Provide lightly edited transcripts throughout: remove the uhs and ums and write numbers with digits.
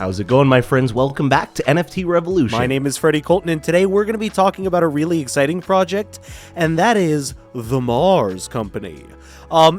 How's it going, my friends? Welcome back to NFT Revolution. My name is Freddie Colton, and today we're going to be talking about a really exciting project, and that is the Mars Company.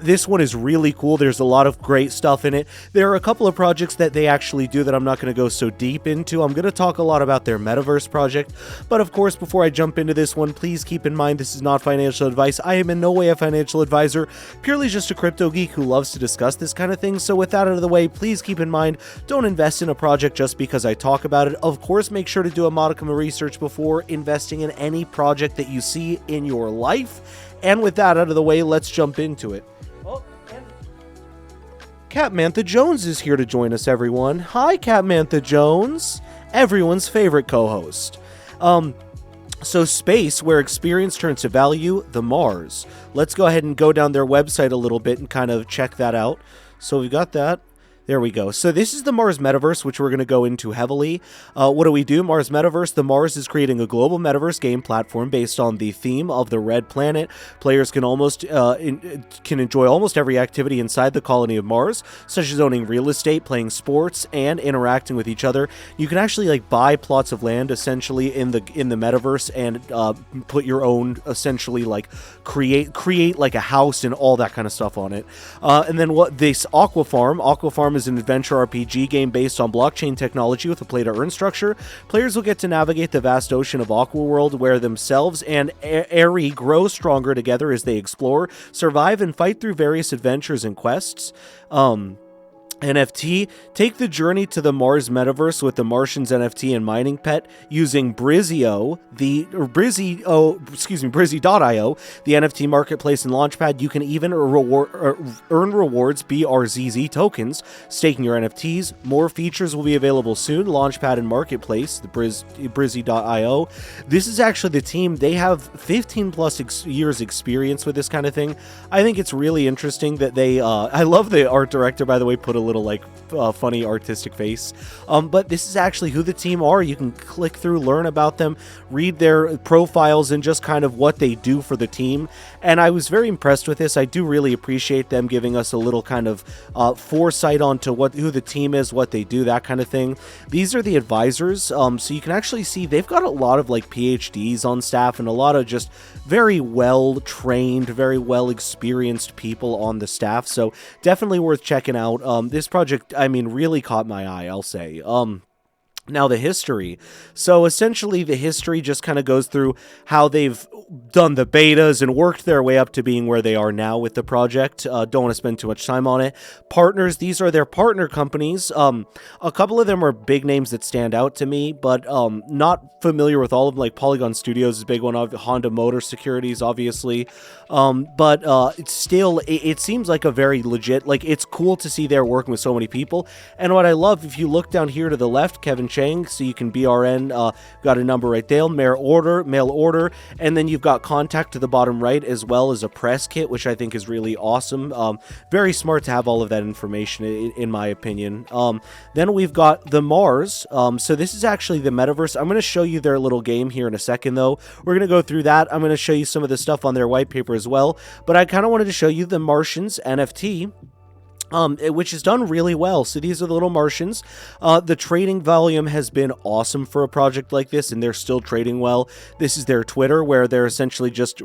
This one is really cool. There's a lot of great stuff in it. There are a couple of projects that they actually do that I'm not going to go so deep into. I'm going to talk a lot about their Metaverse project, but of course, before I jump into this one, please keep in mind this is not financial advice. I am in no way a financial advisor, purely just a crypto geek who loves to discuss this kind of thing. So with that out of the way, please keep in mind, don't invest in a project just because I talk about it. Of course, make sure to do a modicum of research before investing in any project that you see in your life. And with that out of the way, let's jump into it. Oh, and Capmantha Jones is here to join us, everyone. Hi, Capmantha Jones, everyone's favorite co-host. So space, where experience turns to value, the Mars. Let's go ahead and go down their website a little bit and kind of check that out. So we've got that. There we go. So this is the Mars Metaverse, which we're going to go into heavily. What do? Mars Metaverse. The Mars is creating a global Metaverse game platform based on the theme of the Red Planet. Players can enjoy almost every activity inside the colony of Mars, such as owning real estate, playing sports, and interacting with each other. You can actually buy plots of land essentially in the Metaverse and put your own essentially create like a house and all that kind of stuff on it. And then this Aqua Farm is an adventure RPG game based on blockchain technology with a play-to-earn structure. Players will get to navigate the vast ocean of Aqua World, where themselves and Aerie grow stronger together as they explore, survive, and fight through various adventures and quests. NFT, take the journey to the Mars Metaverse with the Martian's NFT and mining pet using Brizio.io, the NFT marketplace and launchpad. You can even earn rewards, BRZZ tokens, staking your NFTs. More features will be available soon. Launchpad and marketplace, the Brizzy.io. This is actually the team. They have 15 plus years experience with this kind of thing. I think it's really interesting that they, I love the art director, by the way, put a little funny artistic face, but this is actually who the team are. You can click through, learn about them, read their profiles, and just kind of what they do for the team. And I was very impressed with this. I do really appreciate them giving us a little kind of foresight onto who the team is, what they do, that kind of thing. These are the advisors, so you can actually see they've got a lot of PhDs on staff and a lot of just very well trained, very well experienced people on the staff, so definitely worth checking out. This project, really caught my eye, I'll say. Now, the history. So essentially, the history just kind of goes through how they've done the betas and worked their way up to being where they are now with the project. Don't want to spend too much time on it. Partners, these are their partner companies. A couple of them are big names that stand out to me, but not familiar with all of them. Like Polygon Studios is a big one. Honda Motor Securities, obviously. But it's still, it seems like a very legit, it's cool to see they're working with so many people. And what I love, if you look down here to the left, Kevin Chang, so you can BRN, got a number right there, mail order, and then you've got contact to the bottom right, as well as a press kit, which I think is really awesome. Very smart to have all of that information, in my opinion. Then we've got the Mars. So this is actually the Metaverse. I'm going to show you their little game here in a second, though. We're going to go through that. I'm going to show you some of the stuff on their white paper as well, but I kind of wanted to show you the Martians NFT, which is done really well. So these are the little Martians. The trading volume has been awesome for a project like this, and they're still trading well. This is their Twitter, where they're essentially just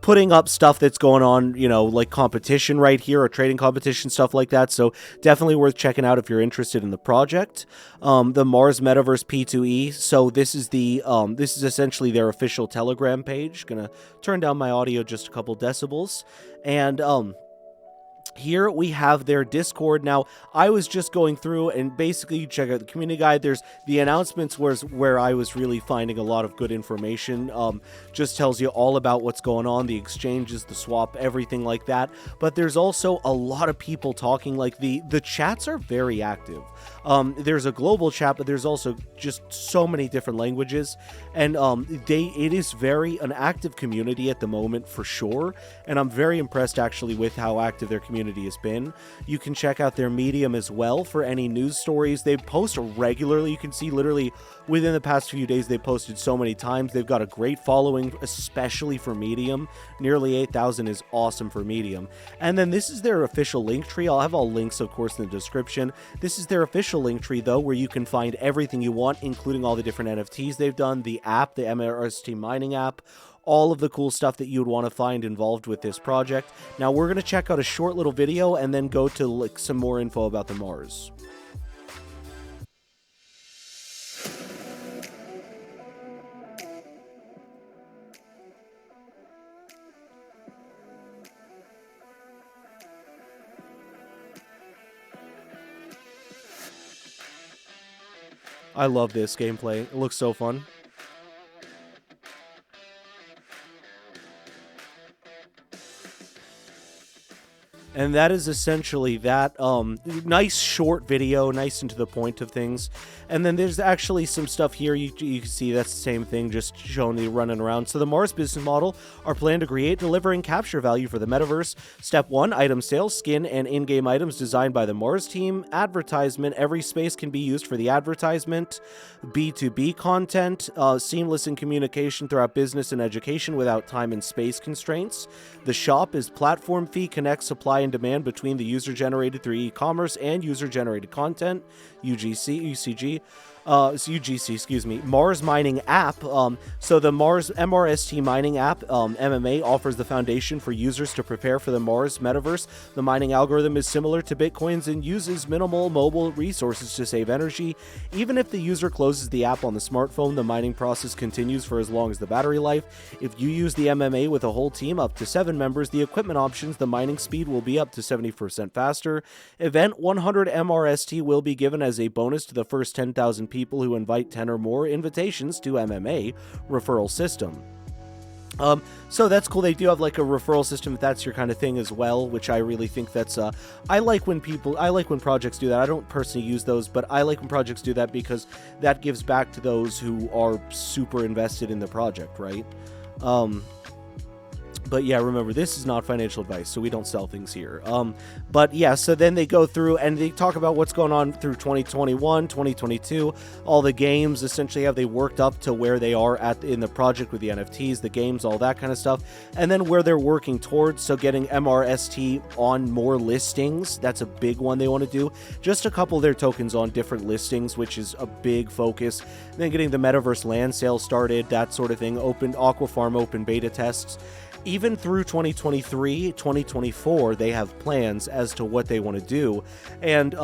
putting up stuff that's going on, like competition right here, or trading competition, stuff like that. So definitely worth checking out if you're interested in the project. The Mars Metaverse P2E. So this is this is essentially their official Telegram page. Gonna turn down my audio just a couple decibels, and here we have their Discord. Now, I was just going through, and basically you check out the community guide. There's the announcements where I was really finding a lot of good information. Just tells you all about what's going on, the exchanges, the swap, everything like that. But there's also a lot of people talking. The chats are very active. There's a global chat, but there's also just so many different languages, and it is an active community at the moment, for sure. And I'm very impressed actually with how active their community community has been. You can check out their Medium as well for any news stories. They post regularly. You can see literally within the past few days they posted so many times. They've got a great following, especially for Medium. Nearly 8,000 is awesome for Medium. And then this is their official link tree. I'll have all links, of course, in the description. This is their official link tree, though, where you can find everything you want, including all the different NFTs they've done, the app, the MRST mining app, all of the cool stuff that you would want to find involved with this project. Now, we're going to check out a short little video and then go to some more info about the Mars. I love this gameplay. It looks so fun. And that is essentially that. Nice short video, nice and to the point of things. And then there's actually some stuff here. You can see that's the same thing, just showing the running around. So the Mars business model are planned to create, deliver, and capture value for the metaverse. Step 1, item sales, skin, and in-game items designed by the Mars team. Advertisement, every space can be used for the advertisement. B2B content, seamless in communication throughout business and education without time and space constraints. The shop is platform fee, connects supply and demand between the user-generated through e-commerce and user-generated content, UGC, excuse me, Mars mining app. So the Mars MRST mining app, MMA, offers the foundation for users to prepare for the Mars metaverse. The mining algorithm is similar to Bitcoin's and uses minimal mobile resources to save energy. Even if the user closes the app on the smartphone, the mining process continues for as long as the battery life. If you use the MMA with a whole team up to 7 members, the equipment options, the mining speed will be up to 70% faster. Event 100 MRST will be given as a bonus to the first 10,000 people who invite 10 or more invitations to MMA referral system. So that's cool. They do have like a referral system if that's your kind of thing as well, which I really think that's I like when projects do that. I don't personally use those, but I like when projects do that because that gives back to those who are super invested in the project, right? But yeah, remember, this is not financial advice, so we don't sell things here. But yeah, so then they go through and they talk about what's going on through 2021, 2022, all the games, essentially how they worked up to where they are in the project with the NFTs, the games, all that kind of stuff, and then where they're working towards. So getting MRST on more listings, that's a big one they want to do. Just a couple of their tokens on different listings, which is a big focus. And then getting the Metaverse land sale started, that sort of thing, open Aquafarm open beta tests. Even through 2023, 2024, they have plans as to what they want to do. And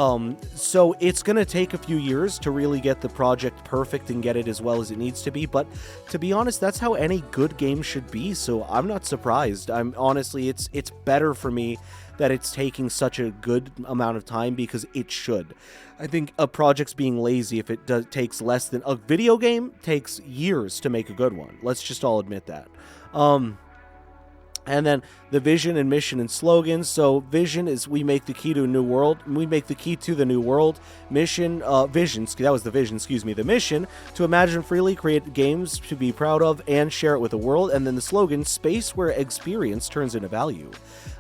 so it's going to take a few years to really get the project perfect and get it as well as it needs to be. But to be honest, that's how any good game should be. So I'm not surprised. Honestly, it's better for me that it's taking such a good amount of time because it should. I think a project's being lazy if it takes less than a video game takes years to make a good one. Let's just all admit that. And then the vision and mission and slogans. So vision is we make the key to a new world. We make the key to the new world. Mission, that was the vision, excuse me. The mission, to imagine freely, create games to be proud of, and share it with the world. And then the slogan, space where experience turns into value.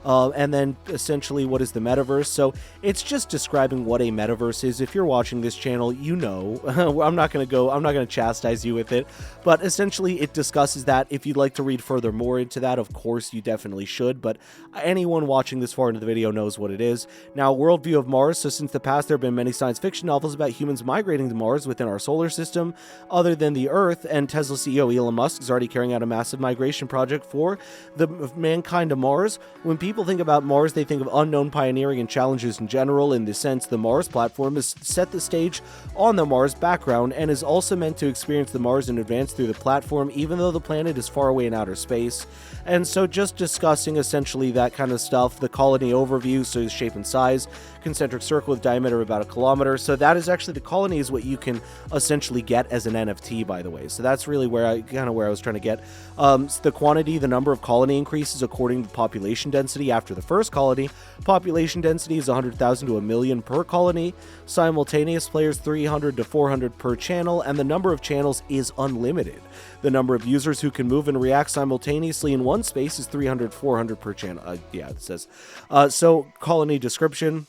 And then essentially what is the metaverse? So it's just describing what a metaverse is. If you're watching this channel, you know. I'm not going to chastise you with it. But essentially it discusses that. If you'd like to read further more into that, of course, you definitely should, but anyone watching this far into the video knows what it is. Now, worldview of Mars. So since the past, there have been many science fiction novels about humans migrating to Mars within our solar system, other than the Earth, and Tesla CEO Elon Musk is already carrying out a massive migration project for the mankind to Mars. When people think about Mars, they think of unknown pioneering and challenges in general. In this sense, the Mars platform has set the stage on the Mars background and is also meant to experience the Mars in advance through the platform, even though the planet is far away in outer space. And so just discussing essentially that kind of stuff, the colony overview, so shape and size, concentric circle with diameter of about 1 kilometer. So that is actually, the colony is what you can essentially get as an NFT, by the way. So that's really where I was trying to get. The quantity, the number of colony increases according to population density after the first colony. Population density is 100,000 to 1 million per colony. Simultaneous players 300 to 400 per channel, and the number of channels is unlimited. The number of users who can move and react simultaneously in one space is 300, 400 per channel. Yeah, it says. So, colony description.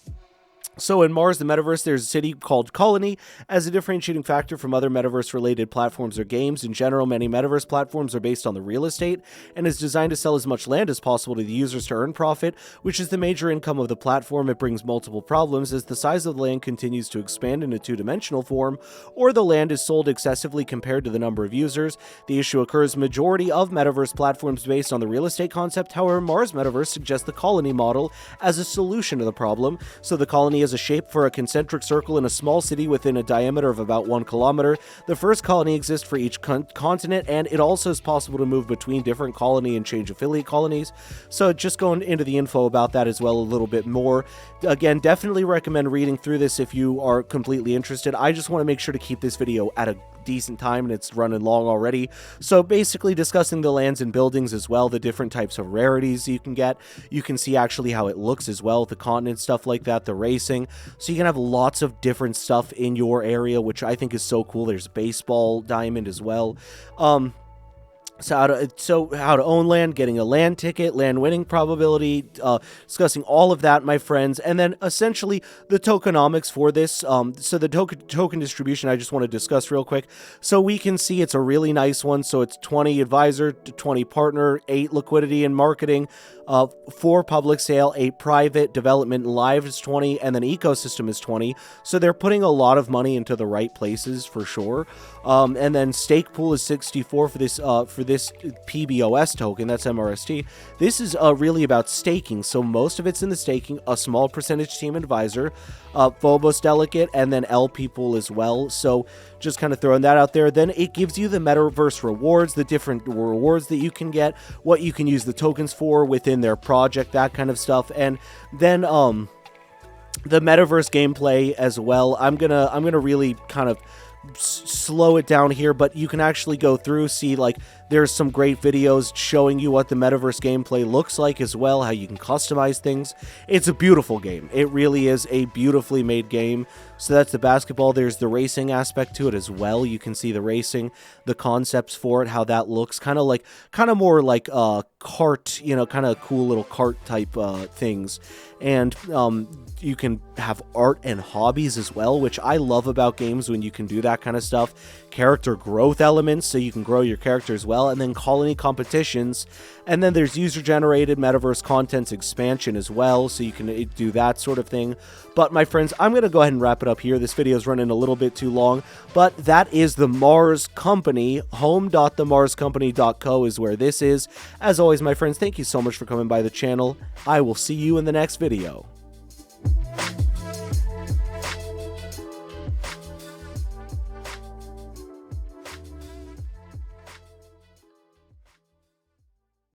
So in Mars, the Metaverse, there's a city called Colony. As a differentiating factor from other Metaverse-related platforms or games, in general, many Metaverse platforms are based on the real estate and is designed to sell as much land as possible to the users to earn profit, which is the major income of the platform. It brings multiple problems as the size of the land continues to expand in a two-dimensional form, or the land is sold excessively compared to the number of users. The issue occurs majority of Metaverse platforms based on the real estate concept. However, Mars Metaverse suggests the Colony model as a solution to the problem. So the Colony is a shape for a concentric circle in a small city within a diameter of about 1 kilometer. The first colony exists for each continent, and it also is possible to move between different colony and change affiliate colonies. So just going into the info about that as well a little bit more. Again, definitely recommend reading through this if you are completely interested. I just want to make sure to keep this video at a decent time, and it's running long already. So basically discussing the lands and buildings as well, the different types of rarities you can get. You can see actually how it looks as well, the continent, stuff like that, the racing. So you can have lots of different stuff in your area, which I think is so cool. There's baseball diamond as well. So how to own land, getting a land ticket, land winning probability, discussing all of that, my friends, and then essentially the tokenomics for this. So the token distribution I just want to discuss real quick. So we can see it's a really nice one. So it's 20 advisor, 20 partner, 8 liquidity and marketing, 4 public sale, 8 private, development and live is 20, and then ecosystem is 20. So they're putting a lot of money into the right places for sure. And then stake pool is 64 for this PBOS token. That's MRST. This is really about staking. So most of it's in the staking, a small percentage team advisor, Phobos delegate, and then LP pool as well. So just kind of throwing that out there. Then it gives you the Metaverse rewards, the different rewards that you can get, what you can use the tokens for within their project, that kind of stuff. And then the Metaverse gameplay as well. I'm gonna really kind of slow it down here, but you can actually go through, see, like, there's some great videos showing you what the Metaverse gameplay looks like as well, how you can customize things. It's a beautiful game. It really is a beautifully made game. So that's the basketball. There's the racing aspect to it as well. You can see the racing, the concepts for it, how that looks, kind of more like kart, you know, kind of cool little kart type things. And you can have art and hobbies as well, which I love about games when you can do that kind of stuff. Character growth elements, so you can grow your character as well, and then colony competitions, and then there's user-generated Metaverse contents expansion as well, so you can do that sort of thing. But my friends, I'm going to go ahead and wrap it up here. This video is running a little bit too long, but that is the Mars Company. home.themarscompany.co is where this is. As always, my friends, thank you so much for coming by the channel. I will see you in the next video.